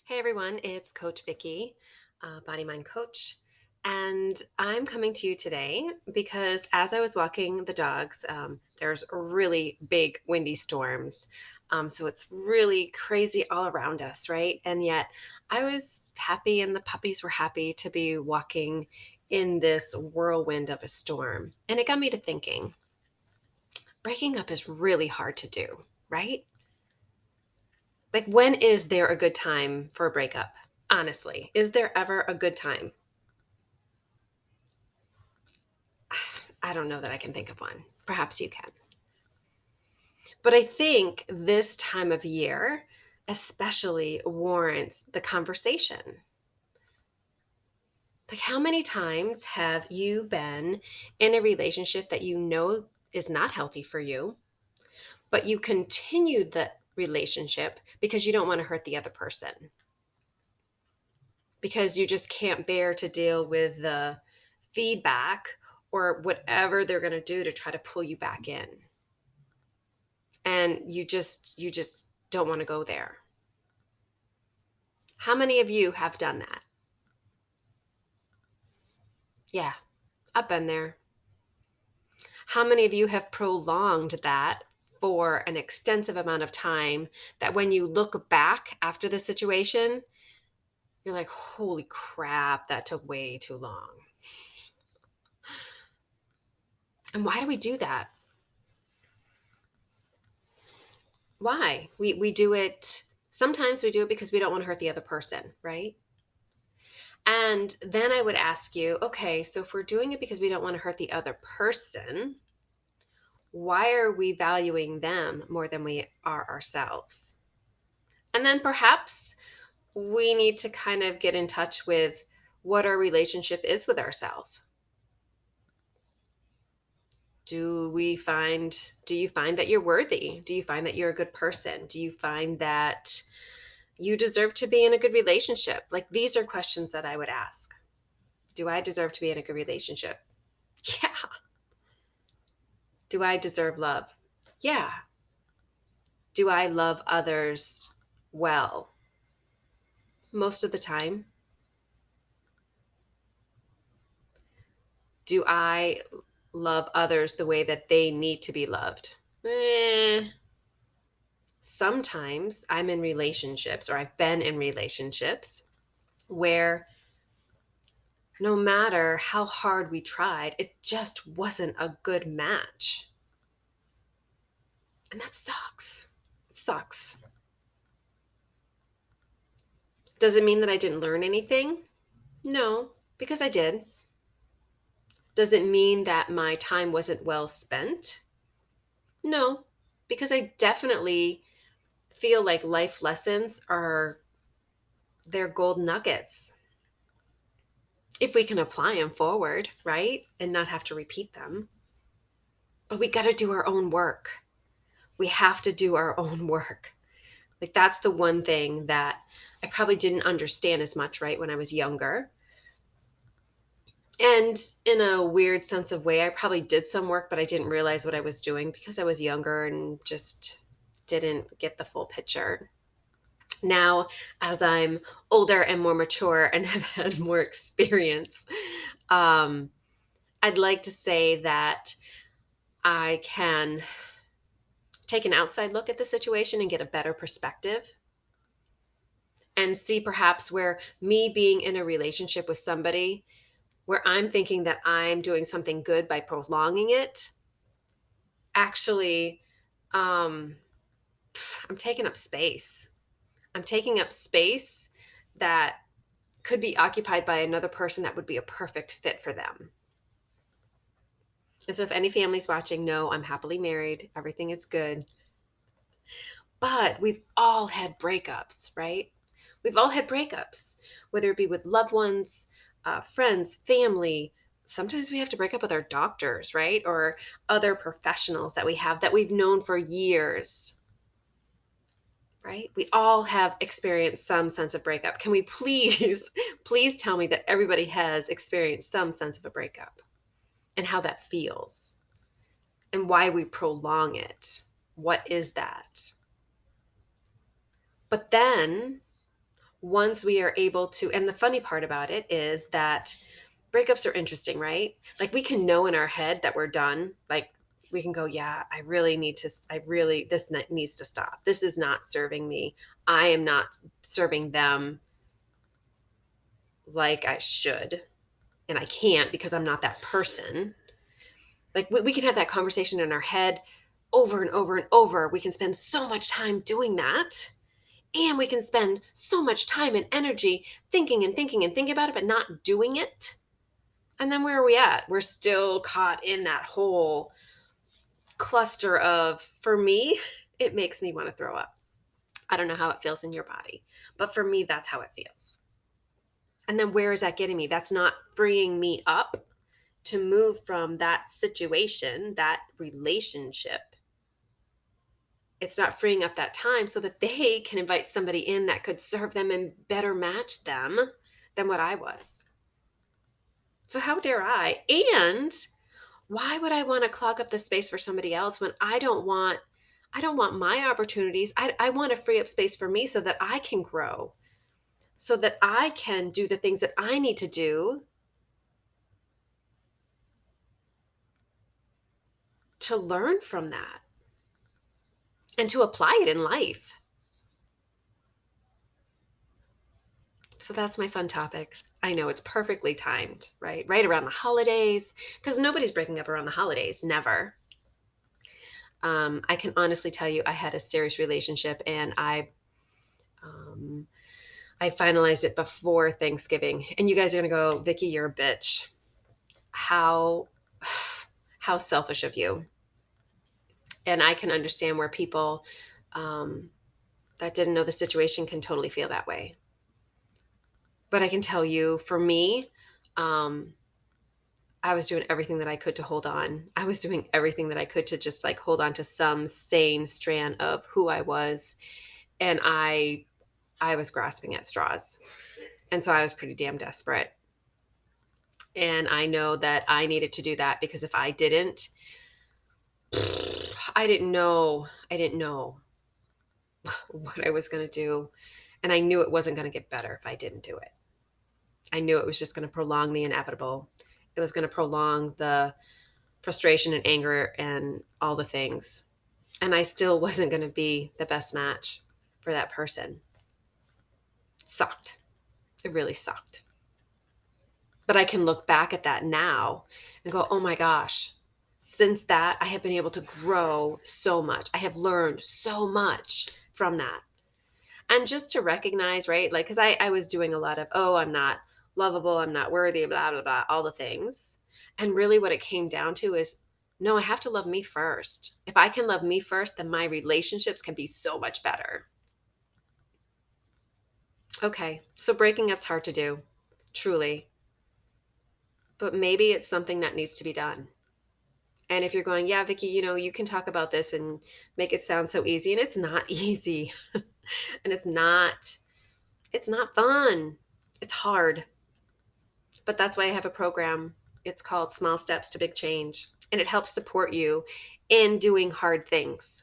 Hey everyone, it's Coach Vicky, Body Mind Coach, and I'm coming to you today because as I was walking the dogs, there's really big windy storms. So it's really crazy all around us, right? And yet I was happy and the puppies were happy to be walking in this whirlwind of a storm. And it got me to thinking, breaking up is really hard to do, right? Like, when is there a good time for a breakup? Honestly, is there ever a good time? I don't know that I can think of one. Perhaps you can. But I think this time of year especially warrants the conversation. Like, how many times have you been in a relationship that you know is not healthy for you, but you continued the relationship because you don't want to hurt the other person? Because you just can't bear to deal with the feedback or whatever they're going to do to try to pull you back in, and you just don't want to go there. How many of you have done that? Yeah, I've been there. How many of you have prolonged that for an extensive amount of time, that when you look back after the situation, you're like, holy crap, that took way too long? And why do we do that? Why? We do it, sometimes we do it because we don't want to hurt the other person, right? And then I would ask you, okay, so if we're doing it because we don't want to hurt the other person, why are we valuing them more than we are ourselves? And then perhaps we need to kind of get in touch with what our relationship is with ourselves. Do you find that you're worthy? Do you find that you're a good person? Do you find that you deserve to be in a good relationship? Like, these are questions that I would ask. Do I deserve to be in a good relationship? Yeah. Do I deserve love? Yeah. Do I love others well? Most of the time. Do I love others the way that they need to be loved? Eh. Sometimes I'm in relationships, or I've been in relationships, where no matter how hard we tried, it just wasn't a good match. And that sucks. It sucks. Does it mean that I didn't learn anything? No, because I did. Does it mean that my time wasn't well spent? No, because I definitely feel like life lessons are, they're gold nuggets if we can apply them forward, right? And not have to repeat them. But we got to do our own work. We have to do our own work. Like, that's the one thing that I probably didn't understand as much, right, when I was younger. And in a weird sense of way, I probably did some work, but I didn't realize what I was doing because I was younger and just didn't get the full picture. Now, as I'm older and more mature and have had more experience, um, I'd like to say that I can take an outside look at the situation and get a better perspective, and see perhaps where me being in a relationship with somebody where I'm thinking that I'm doing something good by prolonging it, actually, um, I'm taking up space. I'm taking up space that could be occupied by another person that would be a perfect fit for them. And so, if any families watching, know I'm happily married, everything is good. But we've all had breakups, right? We've all had breakups, whether it be with loved ones, friends, family. Sometimes we have to break up with our doctors, right? Or other professionals that we have that we've known for years, right? We all have experienced some sense of breakup. Can we please, please tell me that everybody has experienced some sense of a breakup and how that feels and why we prolong it? What is that? But then, once we are able to, and the funny part about it is that breakups are interesting, right? Like we can know in our head that we're done. Like we can go, yeah, this needs to stop. This is not serving me. I am not serving them like I should. And I can't because I'm not that person. Like we can have that conversation in our head over and over and over. We can spend so much time doing that. And we can spend so much time and energy thinking and thinking and thinking about it, but not doing it. And then where are we at? We're still caught in that whole cluster of, for me, it makes me want to throw up. I don't know how it feels in your body, but for me, that's how it feels. And then where is that getting me? That's not freeing me up to move from that situation, that relationship. It's not freeing up that time so that they can invite somebody in that could serve them and better match them than what I was. So how dare I? And why would I want to clog up the space for somebody else when I don't want my opportunities. I want to free up space for me so that I can grow, so that I can do the things that I need to do to learn from that and to apply it in life. So that's my fun topic. I know it's perfectly timed, right? Right around the holidays, because nobody's breaking up around the holidays, never. I can honestly tell you, I had a serious relationship, and um, I finalized it before Thanksgiving. And you guys are gonna go, Vicky, you're a bitch. How how selfish of you. And I can understand where people um, that didn't know the situation can totally feel that way. But I can tell you, for me, um, I was doing everything that I could to hold on. I was doing everything that I could to just like hold on to some sane strand of who I was. And I was grasping at straws. And so I was pretty damn desperate. And I know that I needed to do that because if I didn't, I didn't know what I was going to do. And I knew it wasn't going to get better if I didn't do it. I knew it was just going to prolong the inevitable. It was going to prolong the frustration and anger and all the things. And I still wasn't going to be the best match for that person. It sucked. It really sucked. But I can look back at that now and go, oh my gosh, since that, I have been able to grow so much. I have learned so much from that. And just to recognize, right? Like, because I was doing a lot of, oh, I'm not lovable, I'm not worthy, blah, blah, blah, all the things. And really what it came down to is, no, I have to love me first. If I can love me first, then my relationships can be so much better. Okay, so breaking up's hard to do, truly. But maybe it's something that needs to be done. And if you're going, yeah, Vicky, you can talk about this and make it sound so easy, and it's not easy. And it's not fun. It's hard. But that's why I have a program. It's called Small Steps to Big Change, and it helps support you in doing hard things.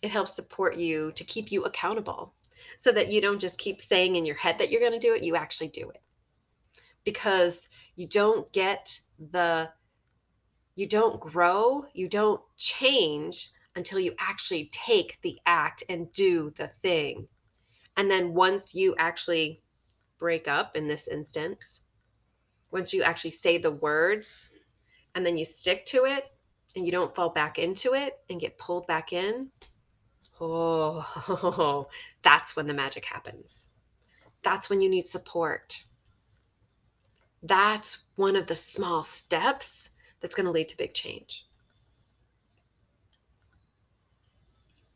It helps support you to keep you accountable so that you don't just keep saying in your head that you're going to do it, you actually do it. Because you don't grow, you don't change until you actually take the act and do the thing. And then once you actually break up in this instance, once you actually say the words and then you stick to it and you don't fall back into it and get pulled back in, oh, that's when the magic happens. That's when you need support. That's one of the small steps that's going to lead to big change.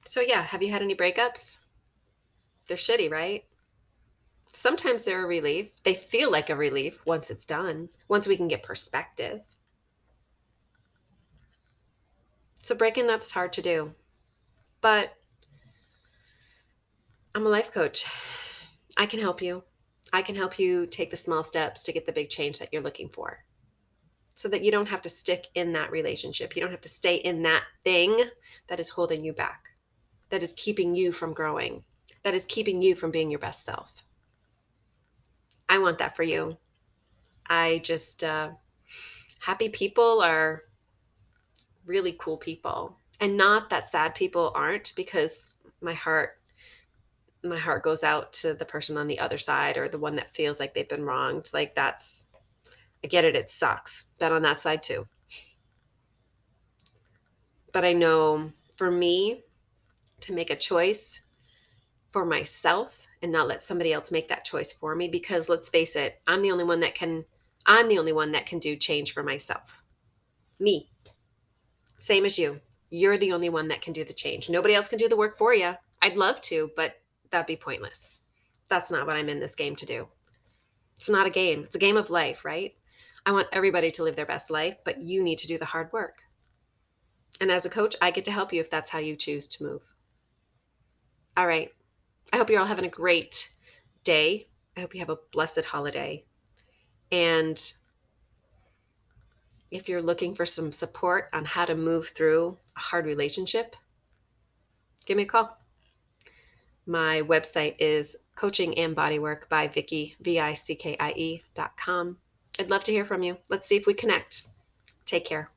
So, yeah, have you had any breakups? They're shitty, right? Sometimes they're a relief. They feel like a relief once it's done, once we can get perspective. So, breaking up is hard to do, but I'm a life coach. I can help you. I can help you take the small steps to get the big change that you're looking for so that you don't have to stick in that relationship. You don't have to stay in that thing that is holding you back, that is keeping you from growing. that is keeping you from being your best self. I want that for you. I just, happy people are really cool people. And not that sad people aren't, because my heart my heart goes out to the person on the other side, or the one that feels like they've been wronged. Like, that's, I get it, it sucks. Been on that side too. But I know for me to make a choice for myself and not let somebody else make that choice for me, because let's face it, I'm the only one that can do change for myself. Me. Same as you. You're the only one that can do the change. Nobody else can do the work for you. I'd love to, but that'd be pointless. That's not what I'm in this game to do. It's not a game. It's a game of life, right? I want everybody to live their best life, but you need to do the hard work. And as a coach, I get to help you if that's how you choose to move. All right. I hope you're all having a great day. I hope you have a blessed holiday. And if you're looking for some support on how to move through a hard relationship, give me a call. My website is Coaching and Bodywork by Vickie, VICKIE.com. I'd love to hear from you. Let's see if we connect. Take care.